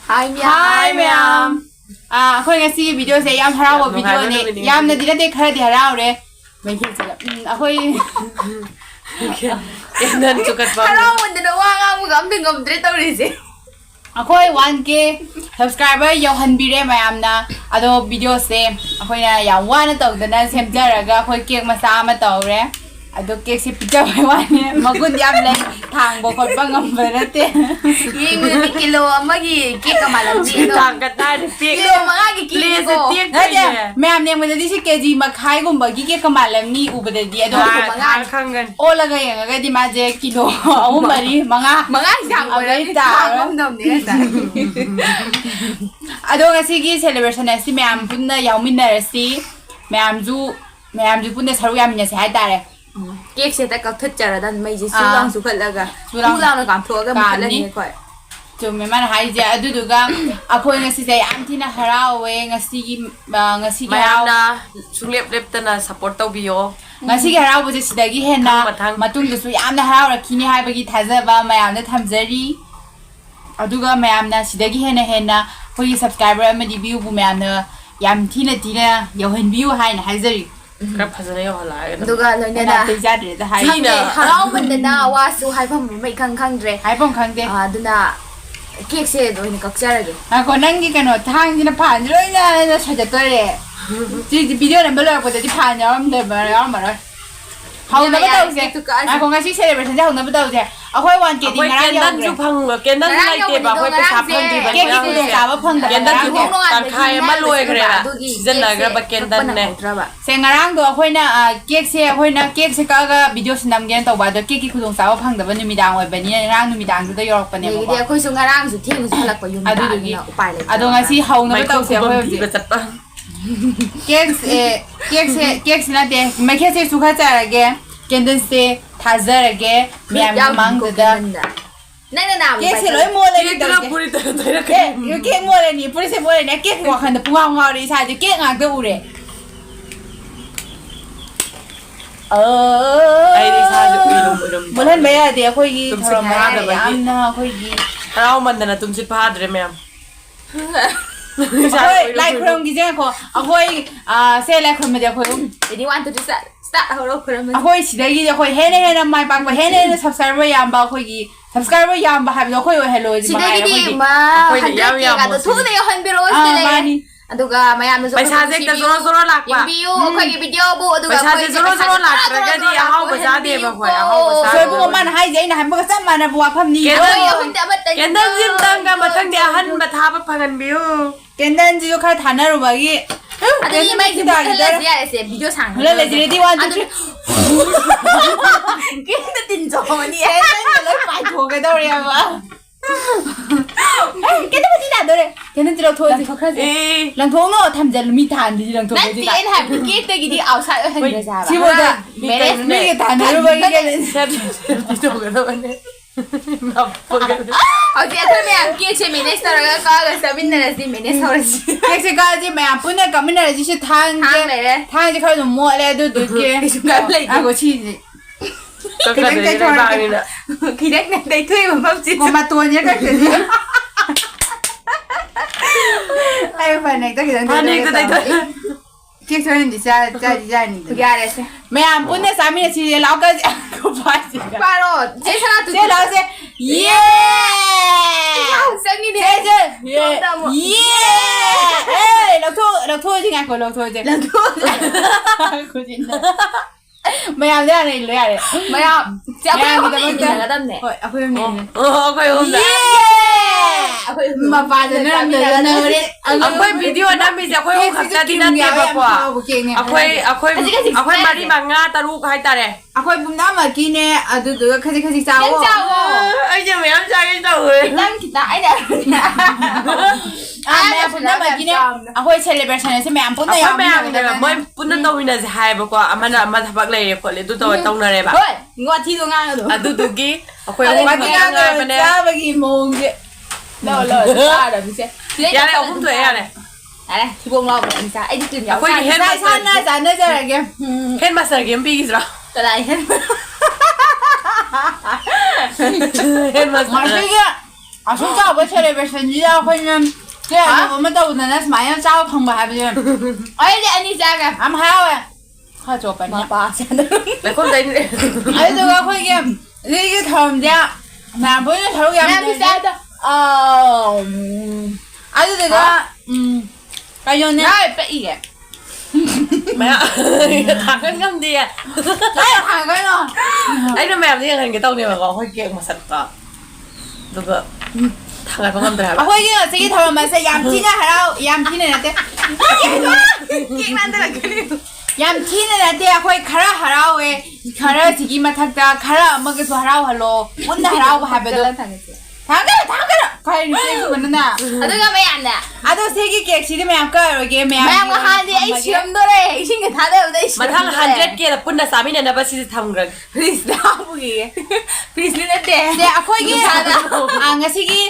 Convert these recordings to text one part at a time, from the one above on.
Hi ma'am အခုငါစီဗီဒီယိုစေရမ်းဟရာဝဗီဒီယိုနဲ့ရမ်းနေတဲ့တဲ့ခရတဲ့ဟရာရဲမင်းကြီးကအခု Yan sukat ba? Hello, hindi na wala mo gambling gambling tao rin siya. Ako 1K subscriber yung hanbire mayam na ado video se ako na yang wana to na semjaraga ako cake masama to re ado cake si pizza may wana magud yam le thang bo kon pa ngamba nate Yung mga kilo magi cake malam dito. Tangkat na pik. Kilo mga cake ko. nade mayam ne mo di si kg makhai gum bagi cake kamalam ni ubada di ado Kangan. ola ga yang ga di ma je kilo awu mari mga isang ko na Agay ta. Mamdam nila sa. Ado nga sige celebration na si mayam punna yauminnar si mayam ju punna saru yamin si hai tare Cake siya takal tutjara dan may ji sulang sukat laga. Sulang na kampo aga mukha lang niya ko. to me man hai je adu duga ako nga si say am tina harawe nga sige Mayam na sunglip-lip ta na support tau biyo. nga sige harawe je sidagi henna Mathang. matung du su yam na harawe kini hai bagi thajaba mayam na thamjari aduga mayam na sidagi henna hoi subscriber amadi view bu mayam na yam tina yohan view hai na haizari Kaya pasana yung halaya. Duga lang niya na na. te jadre da hai Hindi, haraw man na na wasu hay pa may kang dre. hai pong khangde Doon na cake siya doon nagkaksarage. ako nangi kano thang dina phan roi na sajatore ji video na belo ko de phan yam de ba yam ba hau na ba tau se ako nga si celebration ja hau na ba tau se ako 1K din Ako'y nga kendan yam su phang kendan su like ba ako'y pasapang di ba? ke ki ku sa ba phang da Kendan su tang kaya maluoy kare na. Season na graba kendan ne. se ngarang do ako na cake se ka ga video sinam gen tau ba do ke ki ku dong sa ba phang da ba numidang oi ba ni ngarang numidang du da yorok pa ne Hindi ba ako yung ngarang su ting su halak pa yung Adudugi. na upay lang. ado nga si hau na May ba tau se kubang ako di ba pa? cake se na de me ke se sukha cha ge kendan se thazar ge myam mang da Na. cake se loi mo le Cake ni na da puri ta ta ke yo cake mo le ni puri se mo le ni cake wa khan da puwa nga ri sa je cake nga da ure Ay di sa ju ilum. mulan ba ya de khoi gi Tumsit thara ma ha da da ba gi. amna khoi gi Haraw man na tumsit pa hadre ma'am. khoi lai khrom gi je ko khoi se lai khrom ma de khoi Jadi want to start horo kuram. khoi si da gi de khoi he ne mai pang ba he ne subscriber yam ba khoi gi subscriber yam ba ha bi khoi hello ji ma Sida gidi ma handrake ka to thune yo hanbiro sila. mani Aduga mayam na Paisa je ta zoro lakwa. Yung view ko yung video bu aduga Paisa je zoro lakra di ahaw ba sa de ba khoi ahaw ba sa. so bu man hai je na han ba sa mana bu pham ni Kendan jim tang ga matang de ahan matha ba phangan biyo. kendan ji kha thana ru ba gi Aduga may video siya ese video sang. le le ji di wan ji Kita tinjo ni. kendan le pai tho ga do ya ba kendan ba ji da do re kendan ji lo tho ji kha ji Eh. lang thong no tham ja mi than ji lang thong Nanti ji en have cake to gidi outside of hanbiro sa ba. si bo da Meres mi ga thana ru ba gi Dito ga naman eh. Napagod. Okay, ito may ang cake siya menes na raga ka sabihin na si menes oras. ke se ga ji ma pu na ka mi na ji si thang Thang le re. thang ji kha no mo le du du ke a go chi ji Kakadali na ba nila. Kidak na day to yung mapapsit. mo ma to nya ka ke ay pa na ito kita Ano yung tatay cake so ni sa ni Kuyari siya. मैं हम पुण्य स्वामी ने चीज़ लाओ कर को पास Paro, jesa na to. से लाओ से ये Sangi ni. से ये लग थो जी को लग थो जी कुछ नहीं मैं हम जाने ले यार Maya, siapa yang kita nagdam ne? aku yang ni Oo, kayo na. mapada na na रे Ako'y video namin siya. Ako'y kaksa din natin ba po. Ako'y mari mga taruk hay tare. aku pun nama kini adu tu kasi kasi Yang cawo cawo. Ay, siya may amsa kayo sa uwi. Lang kita ay na. मैं pun nama kini aku celebration ni मैं pun Ako'y may amsa. May punta tawin na si hay ba ko. Amana matapag lang ko. Ito tawag na rin ba. Hoy, ngwa ti do nga do. Adudugi. Ako'y aku umang mati nga kan nga pa na. saya bagi mong Lo, ada bisa. Yan ay akong tuwa yan eh. Ala, tibong lo ba isa. Ay dito niya. Ako'y hen sana jarage hen masar game bigis ra. Talay hen. Hen masar. Maksudnya ꯑꯁꯨꯝ ꯆꯥꯎꯕ ꯁꯦꯂꯦꯕ꯭ꯔꯦꯁꯟꯁꯤꯗ ꯑꯩꯈꯣꯏꯅ ꯀꯌꯥ ꯑꯃ ꯇꯧꯗꯅ ꯁꯨꯃꯥꯏꯅ ꯆꯥꯕ ꯐꯪꯕ ꯍꯥꯏꯕꯁꯦ ꯑꯩꯗꯤ ꯑꯅꯤ ꯆꯥꯒ ꯌꯥꯝ ꯍꯔꯥꯎꯋꯦ ꯈꯔ ꯆꯣꯞꯄꯅꯤ ꯂꯩꯈꯣꯝ ꯇꯩꯅꯤ ꯑꯗꯨꯗꯨꯒ ꯑꯩꯈꯣꯏꯒꯤ ꯁꯤꯒꯤ ꯊꯧꯔꯝꯁꯦ ꯃꯌꯥꯝ ꯄꯨꯟꯅ ꯁꯔꯨꯛ ꯌꯥꯝ ꯑꯗꯨꯗꯨꯒ ꯀꯩꯅꯣꯅꯦ ꯄꯛꯏꯌꯦ ꯃꯌꯥꯝ ꯊꯥꯡꯒꯠ ꯉꯝꯗꯦ ꯀꯩꯅꯣ ꯑꯩꯅ ꯃꯌꯥꯝꯗ ꯌꯦꯡꯍꯟꯒꯦ ꯇꯧꯅꯦꯕꯀꯣ ꯑꯩꯈꯣꯏ ꯀꯦꯛ ꯃꯁꯛꯇ ꯑꯗꯨꯒ ꯊꯥꯡꯒꯠꯄ ꯉꯝꯗ꯭ꯔꯦ ꯍꯥꯏꯕ ꯑꯩꯈꯣꯏꯒꯤ ꯉꯁꯤꯒꯤ ꯊꯧꯔꯝ ꯑꯁꯦ ꯌꯥꯝ ꯊꯤꯅ ꯍꯔꯥꯎ ꯌꯥꯝ ꯊꯤꯅ ꯅꯠꯇꯦ ꯌꯥम थीन रहते अखोई खरा हरावे खरा सिगी मथकता खरा अमगसु हराव हलो पुन्ना हराव हाबेदो थांगरा काय निसे बनना अदुगा मयाना अदो सेगी केक सिदि मयाम करोगे मयाम हांदि आई सियमदोरे इसिंग थादबदे मथांग 100 के पुन्ना सामिने नबा सिदि थमग्र प्लीज दाबुगी प्लीज लेते से अखोई ngasiगी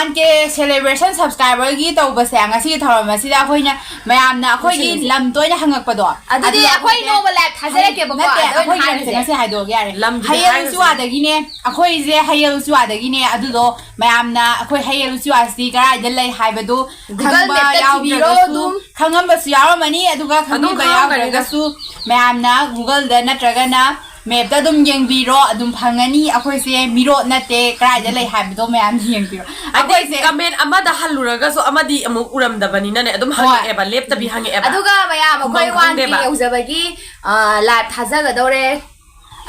1k celebration subscriber gi tawbase ngasigi thawam asida akoina mayamna akoigi lam toina hangakpado adudi akoi noba lab thazarake bako akoi ngasi haido yare hayel suadagi ne akoi je hayel suadagi ne adudo mayamna akoi hayel suasi gara dalai haibadu khangba yawbiro dum khangamba su yaramani aduga khangba yawragasu mayamna google da natragana map da dum yengbiro adum phangani akoi se miro nate krai da lai haibdo mayam yengbiro akoi se comment amada haluraga so amadi amuk uramdabani nane adum hange eba lepta bi hange eba aduga mayam akoi wan ki uzabagi live thazaga dore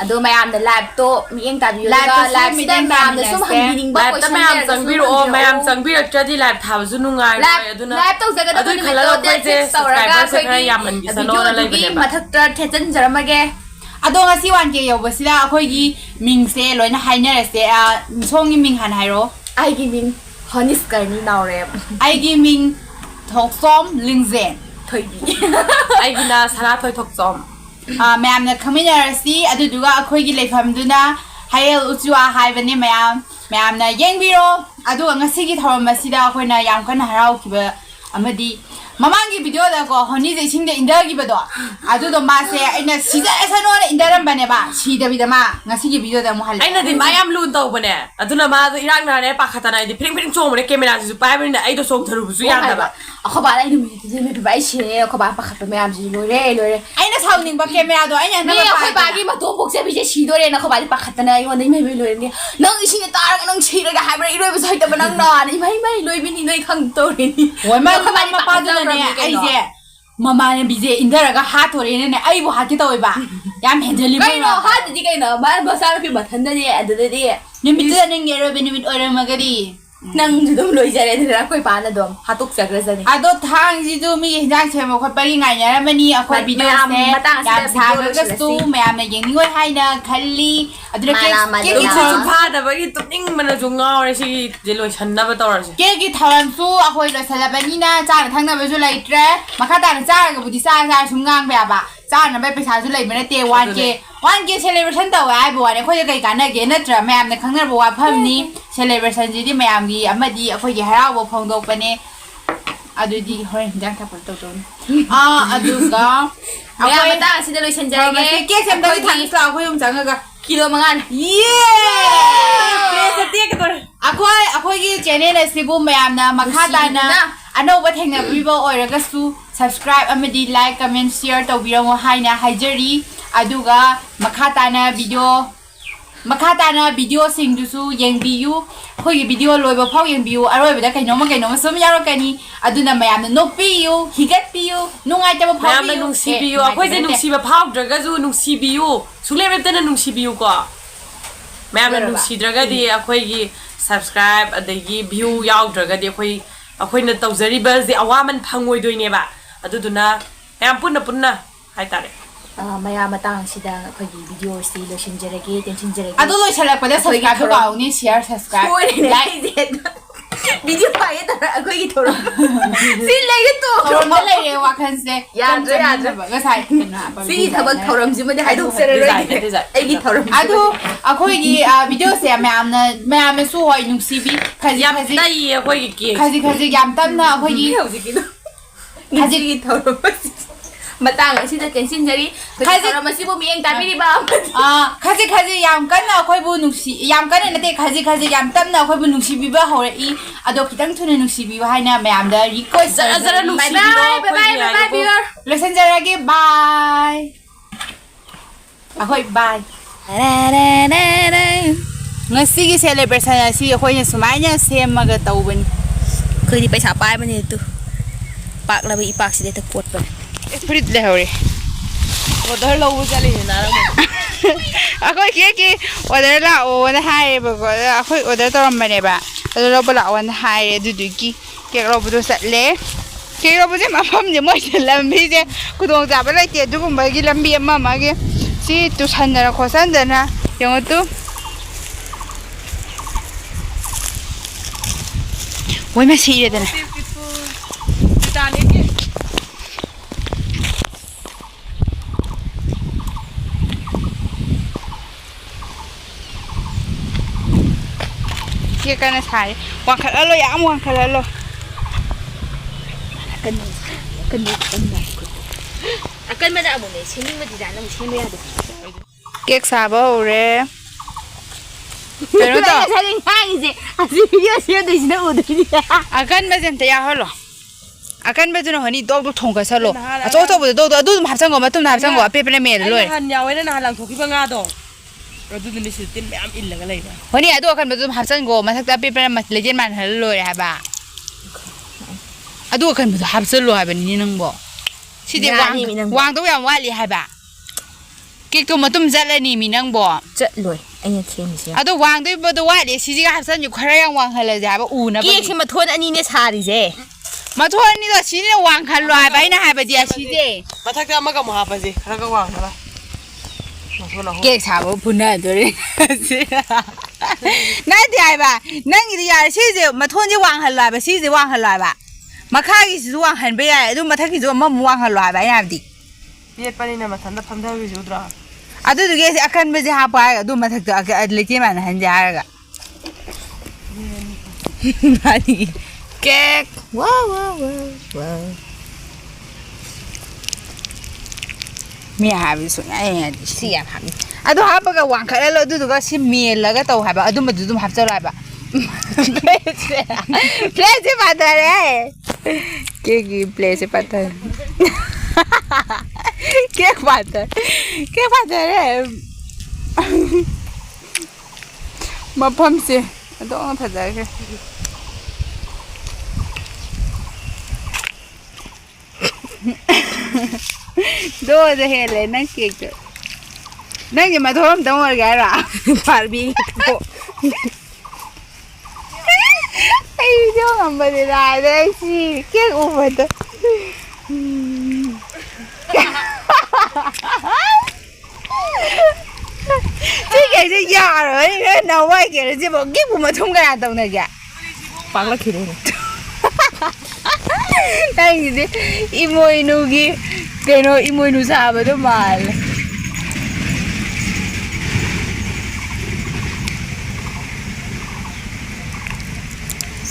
adu mayam da live to miyeng tabiyo live sida mayam da sum hanbining ba question mayam changbiro o mayam changbiro tradi live thabasu nungai aduna live to jaga da adu khala ko je subscriber se kara yaman gi sano na lai bane ba mathak tra thejan jaramage ado ngasi 1k yobasida akoigi mingse loina hainarase songi ming han hairo aigi ming honis karni naure aigi ming thoksom lingzen thoibi aigi na sara thoi thoksom mayam na khaminarasi aduduga akoigi leifamduna hayel uchua haibane mayam na yengbiro adu ngasigi thawmasida akoina yam kana harau kiba amadi mamangi video da ko honi je sing de inda gi bado adu do ma se aina sija esa no indaram bane ba si da bidama ngasi gi video da mu hal aina din mayam lu taw bane aduna ma irang na ne pakhatana idi pring pring chom ne camera ji pai bane ai do som tharu bu yam da ba akhoba ai mi ji mi bai se akhoba pakhat mayam ji lore aina sauning ba camera do aina na ba akhoba gi ma to bok se bi je si dore na akhoba pakhatana ai won mai lore ni nang ising ta ra nang si ra ga ha bra iroi bu sai da nang na ni mai loi bi ni noi khang to re ni wai ma ma pa do aije mama ne bije indaraga hat ore ne ai bu hati toiba yam hendeli ba kai no hat di kai no ba basar pi mathanda ni adadi ni mit ne ngero benefit ore magari nang judum loi jare dra koi pa na dom hatuk chakra jani ado thang ji du mi hinjang chemo khot pari ngai nya mani akoi video se yam saga stu mayam na yeng ngoi hai na khalli adra ke ke pha da ba gi tuning mana ju ngaure si je loi sanna ba tor si ke gi tharam su akoi lo salabani na cha na thang na ba ju lai tre makha ta na cha ga budi sa sum ngang ba ba cha na ba paisa ju lai mena te 1k celebration ta wa ai bo ne khoi kai ka na ge na tra mayam na khang na bo wa pham ni celebration ji di mayam gi amadi akoi gi harau bo phong dok pa ne adu di hoi jang tha pon to to aduga akoi ta si de loi chen jare ge ke sem da thang sa akoi um jang ga kilo mangan ke se te ke tor akoi gi channel asibu mayam na makha ta na anoba thengna bibo oiraga su subscribe amadi like comment share to biramo haina haijari aduga makha ta na video sing du su yengbiu khoi video loiba phau yengbiu aroi bada kainoma sum yarokani aduna mayam na nokpiu higatpiu nungai ta phau mayam na nungsi biu akoi je nungsi ba phau draga ju nungsi biu sule repta na nungsi biu ko mayam na nungsi draga di akoi gi subscribe adagi view yaw draga di akoi na tawjariba je awaman phangoi doine ba aduduna mayam punna hai tare maya matang sida khoi video si lo shinjarage tension jarage adu lo chalak pada subscribe ba ni share subscribe like video pa ye tara khoi gi thoro sin lai ge to thorom lai re wa khan se ya ga sai na si thabak thorom ji made haidok sere roi ai gi thorom adu akhoi gi video se mayam su hoi nungsi bi khaji dai akoi gi khaji yam tan na akhoi gi hauji gi thorom ꯃꯇꯥꯡ ꯑꯁꯤꯗ ꯇꯦꯟꯁꯤꯟꯖꯔꯤ ꯈꯖꯤꯛ ꯃꯁꯤꯕꯨ ꯃꯤꯠꯌꯦꯡ ꯇꯥꯕꯤꯔꯤꯕ ꯈꯖꯤꯛ ꯌꯥꯝ ꯀꯟꯅ ꯑꯩꯈꯣꯏꯕꯨ ꯅꯨꯡꯁꯤ ꯌꯥꯝ ꯀꯟꯅ ꯅꯠꯇꯦ ꯈꯖꯤꯛ ꯌꯥꯝ ꯇꯞꯅ ꯑꯩꯈꯣꯏꯕꯨ ꯅꯨꯡꯁꯤꯕꯤꯕ ꯍꯧꯔꯛꯏ ꯑꯗꯣ ꯈꯤꯇꯪ ꯊꯨꯅ ꯅꯨꯡꯁꯤꯕꯤꯌꯨ ꯍꯥꯏꯅ ꯃꯌꯥꯝꯗ ꯔꯤꯀ꯭ꯋꯦꯁ ꯖꯔ ꯅꯨꯡꯁꯤꯕꯤꯔꯣ ꯑꯩꯈꯣꯏꯒꯤ ꯂꯣꯏꯁꯤꯟꯖꯔꯒꯦ ꯕꯥꯏ ꯑꯩꯈꯣꯏ ꯕꯥꯏ ꯉꯁꯤꯒꯤ ꯁꯦꯂꯦꯕ꯭ꯔꯦꯁꯟ ꯑꯁꯤ ꯑꯩꯈꯣꯏꯅ ꯁꯨꯃꯥꯏꯅ ꯁꯦꯝꯃꯒ ꯇꯧꯕꯅꯤ ꯑꯩꯈꯣꯏꯗꯤ ꯄꯩꯁꯥ ꯄꯥꯏꯕꯅꯦ ꯑꯗꯨ ꯄꯥꯛꯂꯕ ꯏꯄꯥꯛꯁꯤꯗ ꯍꯦꯛꯇ ꯀꯣꯠꯄꯅꯦ ꯐꯨꯔꯤꯠ ꯂꯩꯍꯧꯔꯦ ꯑꯣꯔꯗꯔ ꯂꯧꯕ ꯆꯠꯂꯤꯅꯦ ꯅꯥꯔꯝꯃ ꯑꯩꯈꯣꯏ ꯀꯦꯛꯀꯤ ꯑꯣꯔꯗꯔ ꯂꯥꯛꯑꯣꯅ ꯍꯥꯏꯔꯦꯕꯀꯣ ꯑꯩꯈꯣꯏ ꯑꯣꯔꯗꯔ ꯇꯧꯔꯝꯕꯅꯦꯕ ꯑꯗꯨ ꯂꯧꯕ ꯂꯥꯛꯑꯣꯅ ꯍꯥꯏꯔꯦ ꯑꯗꯨꯗꯨꯒꯤ ꯀꯦꯛ ꯂꯧꯕꯗꯣ ꯆꯠꯂꯦ ꯀꯦꯛ ꯂꯧꯕꯁꯦ ꯃꯐꯝꯁꯦ ꯃꯣꯏꯁꯦ ꯂꯝꯕꯤꯁꯦ ꯈꯨꯗꯣꯡꯆꯥꯕ ꯂꯩꯇꯦ ꯑꯗꯨꯒꯨꯝꯕꯒꯤ ꯂꯝꯕꯤ ꯑꯃꯒꯤ ꯁꯤ ꯇꯨꯁꯟꯗꯅ ꯈꯣꯠꯆꯟꯗꯅ ꯌꯦꯡꯉꯣ ꯇꯨ ꯃꯣꯏ ꯃꯁꯤꯔꯦꯗꯅ ꯀꯦꯛ ꯀꯟꯅ ꯁꯥꯔꯤ ꯋꯥꯡꯈꯠꯍꯜꯂꯣ ꯌꯥꯝ ꯋꯥꯡꯈꯠꯍꯜꯂꯣ ꯑꯀꯟꯕꯗ ꯑꯃꯨꯛꯅꯦ ꯁꯦꯝꯅꯤꯡꯕ ꯗꯤꯖꯥꯏꯟ ꯑꯃꯨꯛ ꯁꯦꯝꯕ ꯌꯥꯗꯦ ꯀꯦꯛ ꯁꯥꯕ ꯍꯧꯔꯦ ꯀꯩꯅꯣ ꯇꯧ ꯉꯥꯡꯉꯤꯁꯦ ꯑꯁꯤ ꯚꯤꯗꯤꯑꯣ ꯁꯦꯝꯗꯣꯏꯁꯤꯅ ꯎꯗꯣꯏꯅꯤ ꯑꯀꯟꯕꯁꯦ ꯑꯝꯇ ꯌꯥꯎꯍꯜꯂꯣ ꯑꯀꯟꯕꯗꯨꯅ ꯍꯣꯅꯤ ꯗꯣꯛ ꯊꯣꯡꯒꯠꯁꯜꯂꯣ ꯑꯆꯧ ꯑꯆꯧꯕꯗꯣ ꯗꯣꯛ ꯑꯗꯨ ꯑꯗꯨꯝ ꯍꯥꯞꯆꯟꯈꯣ ꯃꯇꯨꯡꯗ ꯍꯥꯞꯆꯟꯈꯣ ꯑꯄꯦꯠꯄꯅ ꯃꯦꯜ ꯂꯣꯏꯔꯦ ꯅꯍꯥꯟ ꯌꯥꯎꯋꯦꯅ ꯅꯍꯥꯟ ꯂꯪꯊꯣꯛꯈꯤꯕ ꯉꯥꯗꯣ ꯑꯗꯨꯗꯨꯅꯤ ꯁꯤ ꯇꯤꯟ ꯃꯌꯥꯝ ꯏꯜꯂꯒ ꯂꯩꯕ ꯍꯣꯅꯤ ꯑꯗꯨ ꯑꯀꯟꯕꯗꯨ ꯑꯗꯨꯝ ꯍꯥꯞꯆꯟꯈꯣ ꯃꯊꯛꯇ ꯑꯄꯦꯠꯄꯅ ꯂꯩꯖꯦꯟ ꯃꯥꯟꯍꯜꯂ ꯂꯣꯏꯔꯦ ꯍꯥꯏꯕ ꯑꯗꯨ ꯑꯀꯟꯕꯗꯣ ꯍꯥꯞꯆꯜꯂꯣ ꯍꯥꯏꯕꯅꯤꯅꯦ ꯅꯪꯕꯣ ꯁꯤꯗꯤ ꯋꯥꯡꯗꯧ ꯌꯥꯝ ꯋꯥꯠꯂꯤ ꯍꯥꯏꯕ ꯀꯦꯛꯇꯣ ꯃꯇꯨꯝ ꯆꯠꯂꯅꯤ ꯃꯤ ꯅꯪꯕꯣ ꯆꯠꯂꯣꯏ ꯑꯩꯅ ꯁꯦꯝꯃꯤꯁꯦ ꯑꯗꯣ ꯋꯥꯡꯗꯣꯏꯕꯗꯣ ꯋꯥꯠꯂꯤ ꯁꯤꯁꯤꯒ ꯍꯥꯞꯆꯟꯁꯨ ꯈꯔ ꯌꯥꯝ ꯋꯥꯡꯍꯜꯂꯁꯦ ꯍꯥꯏꯕ ꯎꯅꯕ ꯀꯦꯛꯁꯦ ꯃꯊꯣꯟ ꯑꯅꯤꯅꯦ ꯁꯥꯔꯤꯁꯦ ꯃꯊꯣꯟ ꯑꯅꯤꯗꯣ ꯁꯤꯅ ꯋꯥꯡꯍꯜꯂꯣ ꯍꯥꯏꯕ ꯑꯩꯅ ꯍꯥꯏꯕꯗꯤ ꯑꯁꯤꯁꯦ ꯃꯊꯛꯇ ꯑꯃꯒ ꯑꯃꯨꯛ ꯍꯥꯞꯄꯁꯤ ꯈꯔ ꯋꯥꯡꯅꯕ ꯀꯦꯛ ꯁꯥꯕ ꯄꯨꯟꯅꯗꯣꯔꯤ ꯅꯠꯇꯦ ꯍꯥꯏꯕ ꯅꯪꯒꯤꯗꯤ ꯌꯥꯔꯦ ꯁꯤꯁꯦ ꯃꯊꯣꯟꯁꯦ ꯋꯥꯡꯍꯜꯂꯣ ꯍꯥꯏꯕ ꯁꯤꯁꯦ ꯋꯥꯡꯍꯜꯂꯣ ꯍꯥꯏꯕ ꯃꯈꯥꯒꯤꯁꯤꯁꯨ ꯋꯥꯡꯍꯟꯕ ꯌꯥꯏ ꯑꯗꯨ ꯃꯊꯛꯀꯤꯁꯨ ꯑꯃꯃꯨꯛ ꯋꯥꯡꯍꯜꯂꯣ ꯍꯥꯏꯕ ꯑꯩꯅ ꯍꯥꯏꯕꯗꯤ ꯄꯦꯠꯄꯅꯤꯅ ꯃꯊꯟꯇ ꯐꯝꯊꯕꯤꯁꯤ ꯎꯗ꯭ꯔꯥ ꯑꯗꯨꯗꯨꯒꯤ ꯑꯩꯁꯦ ꯑꯀꯟꯕꯁꯦ ꯍꯥꯞꯄ ꯍꯥꯏꯔꯒ ꯑꯗꯨ ꯃꯊꯛꯇ ꯂꯩꯇꯦ ꯃꯥꯟꯅꯍꯟꯁꯦ ꯍꯥꯏꯔꯒ ꯀꯦꯛ ꯃꯤ ꯍꯥꯏꯕꯗꯤ ꯁꯨꯡꯌꯥ ꯌꯦꯡꯉꯗꯤ ꯁꯤ ꯌꯥꯝ ꯍꯥꯞꯅꯤ ꯑꯗꯨ ꯍꯥꯞꯄꯒ ꯋꯥꯡꯈꯠꯍꯜꯂꯣ ꯑꯗꯨꯗꯨꯒ ꯁꯤ ꯃꯦꯜꯂꯒ ꯇꯧ ꯍꯥꯏꯕ ꯑꯗꯨꯝꯕꯗꯨ ꯑꯗꯨꯝ ꯍꯥꯞꯆꯜꯂꯣ ꯍꯥꯏꯕ प्लेट पाथर है के प्लेट पाथर के पाथर है मफम से तो फजर है दो हेले ना केक नंगे मथोम तमर गया पारबी video ngambil ada sih kayak apa tuh sih kayak ya rồi nào quay kìa chứ bộ kiếp của mà không cái nào tao này kìa bắn nó kì đây đây gì imoi nugi cái nó imoi nu sao vậy đó mà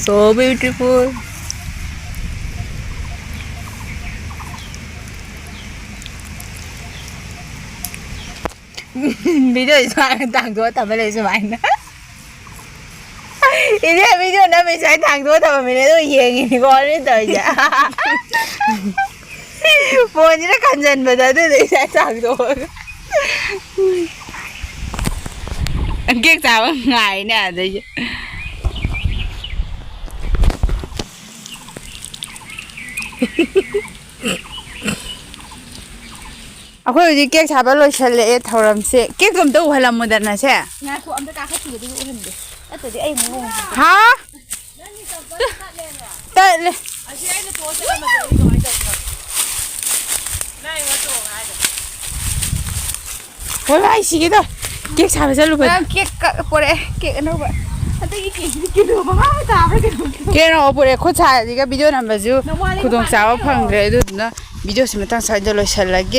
so beautiful video soạn thằng thua tập lại soạn ini video nó mình sẽ thằng thua tập mình lấy gì gì con đến tới giờ phone nó cần dần vào tới thì sẽ thằng thua anh kia sao ngày nè thì अखोई जी cake साबा लोइसले थौरम से cake तुम तो उहलम मुदना से ना को अमदा का खथु दे उहनदे अतदे आई मो हा तले असी आइने तो से मा तो इनो आइ त नाइ वा तो आइ त ओइ भाई सिगे तो केक साबा चलु बे केक परे केक अनोबा अतगी केक दो मा ताबरे के न ओपरे खुचा दिगा भिडियो नम्बर जु खुदोंग चावा फंग्रे दुना भिडियो सिमतां साइड लोइसलगे